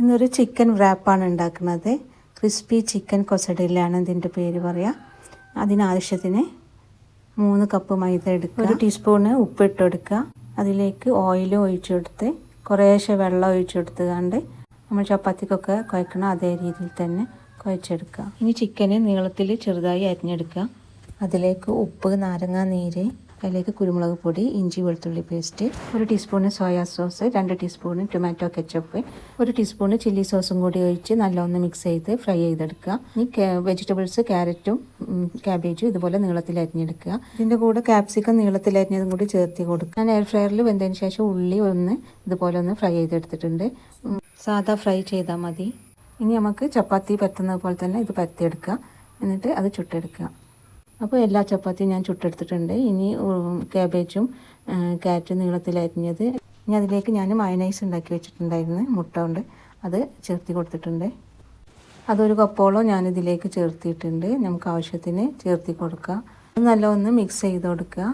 ഇന്നൊരു ചിക്കൻ wrap-ആണ് ഉണ്ടാക്കുന്നത്. Crispy chicken കൊസഡില്ലാണ് ഇതിൻ്റെ പേര് പറയുക. അതിനാവശ്യത്തിന് 3 കപ്പ് മൈദ എടുക്കുക, 1 ടീസ്പൂൺ ഉപ്പ് ഇട്ട് കൊടുക്കുക, അതിലേക്ക് ഓയിൽ ഒഴിച്ചെടുത്ത് കുറേശ്ശെ വെള്ളം ഒഴിച്ചെടുത്തുകൊണ്ട് നമ്മൾ ചപ്പാത്തിക്കൊക്കെ കുഴക്കണം അതേ രീതിയിൽ തന്നെ കുഴച്ചെടുക്കുക. ഇനി ചിക്കന് നീളത്തിൽ ചെറുതായി അരിഞ്ഞെടുക്കുക. അതിലേക്ക് ഉപ്പ്, നാരങ്ങ നീര്, അതിലേക്ക് കുരുമുളക് പൊടി, ഇഞ്ചി വെളുത്തുള്ളി paste, 1 teaspoon soya sauce, 2 teaspoon tomato ketchup, 1 teaspoon chilli സോസും കൂടി ഒഴിച്ച് നല്ലൊന്ന് മിക്സ് ചെയ്ത് ഫ്രൈ ചെയ്തെടുക്കുക. ഇനി വെജിറ്റബിൾസ് ക്യാരറ്റും ക്യാബേജും ഇതുപോലെ നീളത്തിൽ അരിഞ്ഞെടുക്കുക. ഇതിൻ്റെ കൂടെ ക്യാപ്സിക്കം നീളത്തിൽ അരിഞ്ഞതും കൂടി ചേർത്ത് കൊടുക്കുക. ഞാൻ എയർ ഫ്രയറിൽ വെന്തതിന് ശേഷം ഉള്ളി ഇതുപോലെ ഒന്ന് ഫ്രൈ ചെയ്തെടുത്തിട്ടുണ്ട്. സാധാ ഫ്രൈ ചെയ്താൽ മതി. ഇനി നമുക്ക് ചപ്പാത്തി പരത്തുന്നത് പോലെ തന്നെ ഇത് പരത്തിയെടുക്കുക. എന്നിട്ട് അത് ചുട്ടെടുക്കുക. അപ്പോൾ എല്ലാ ചപ്പാത്തിയും ഞാൻ ചുട്ടെടുത്തിട്ടുണ്ട്. ഇനി ക്യാബേജും ക്യാരറ്റും നീളത്തിൽ അരിഞ്ഞത്, ഇനി അതിലേക്ക് ഞാൻ മയനൈസ് ഉണ്ടാക്കി വെച്ചിട്ടുണ്ടായിരുന്നു മുട്ട കൊണ്ട്, അത് ചേർത്തി കൊടുത്തിട്ടുണ്ട്. അതൊരു കപ്പോളം ഞാനിതിലേക്ക് ചേർത്തിയിട്ടുണ്ട്. നമുക്ക് ആവശ്യത്തിന് ചേർത്തി കൊടുക്കുക. നല്ലൊന്ന് മിക്സ് ചെയ്ത് കൊടുക്കുക.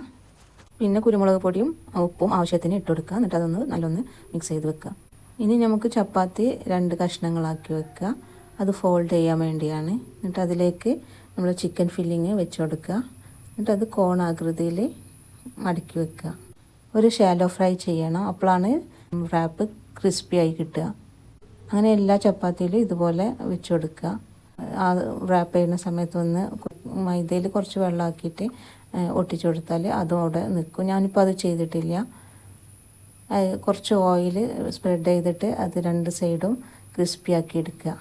പിന്നെ കുരുമുളക് പൊടിയും ഉപ്പും ആവശ്യത്തിന് ഇട്ട് കൊടുക്കുക. എന്നിട്ട് അതൊന്ന് നല്ലൊന്ന് മിക്സ് ചെയ്ത് വെക്കുക. ഇനി നമുക്ക് ചപ്പാത്തി 2 കഷ്ണങ്ങളാക്കി വെക്കുക. അത് ഫോൾഡ് ചെയ്യാൻ വേണ്ടിയാണ്. എന്നിട്ട് അതിലേക്ക് നമ്മൾ ചിക്കൻ ഫില്ലിങ് വെച്ച് കൊടുക്കുക. എന്നിട്ട് അത് കോണാകൃതിയിൽ മടക്കി വെക്കുക. ഒരു ഷാലോ ഫ്രൈ ചെയ്യണം, അപ്പോഴാണ് റാപ്പ് ക്രിസ്പി ആയി കിട്ടുക. അങ്ങനെ എല്ലാ ചപ്പാത്തിയിലും ഇതുപോലെ വെച്ച് കൊടുക്കുക. ആ റാപ്പ് ചെയ്യുന്ന സമയത്തൊന്ന് മൈദയിൽ കുറച്ച് വെള്ളമാക്കിയിട്ട് ഒട്ടിച്ചു കൊടുത്താൽ അതും അവിടെ നിൽക്കും. ഞാനിപ്പോൾ അത് ചെയ്തിട്ടില്ല. കുറച്ച് ഓയിൽ സ്പ്രെഡ് ചെയ്തിട്ട് അത് 2 സൈഡും ക്രിസ്പി ആക്കി എടുക്കുക.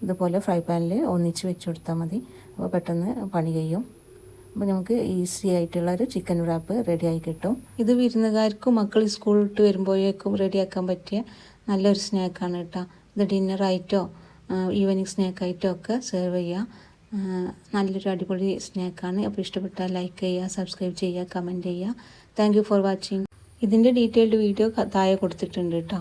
ഇതുപോലെ ഫ്രൈ പാനിൽ ഒന്നിച്ച് വെച്ച് കൊടുത്താൽ മതി. അപ്പോൾ പെട്ടെന്ന് പണി കഴിയും. അപ്പോൾ നമുക്ക് ഈസി ആയിട്ടുള്ളൊരു ചിക്കൻ റാപ്പ് റെഡിയായി കിട്ടും. ഇത് വിരുന്നുകാർക്കും മക്കൾ സ്കൂളിൽ വിട്ട് വരുമ്പോഴേക്കും റെഡിയാക്കാൻ പറ്റിയ നല്ലൊരു സ്നാക്കാണ് കേട്ടോ. ഇത് ഡിന്നറായിട്ടോ ഈവനിങ് സ്നാക്കായിട്ടോ ഒക്കെ സെർവ് ചെയ്യുക. നല്ലൊരു അടിപൊളി സ്നാക്കാണ്. അപ്പോൾ ഇഷ്ടപ്പെട്ടാൽ ലൈക്ക് ചെയ്യുക, സബ്സ്ക്രൈബ് ചെയ്യുക, കമൻറ്റ് ചെയ്യുക. Thank you for watching. ഇതിൻ്റെ ഡീറ്റെയിൽഡ് വീഡിയോ താഴെ കൊടുത്തിട്ടുണ്ട് കേട്ടോ.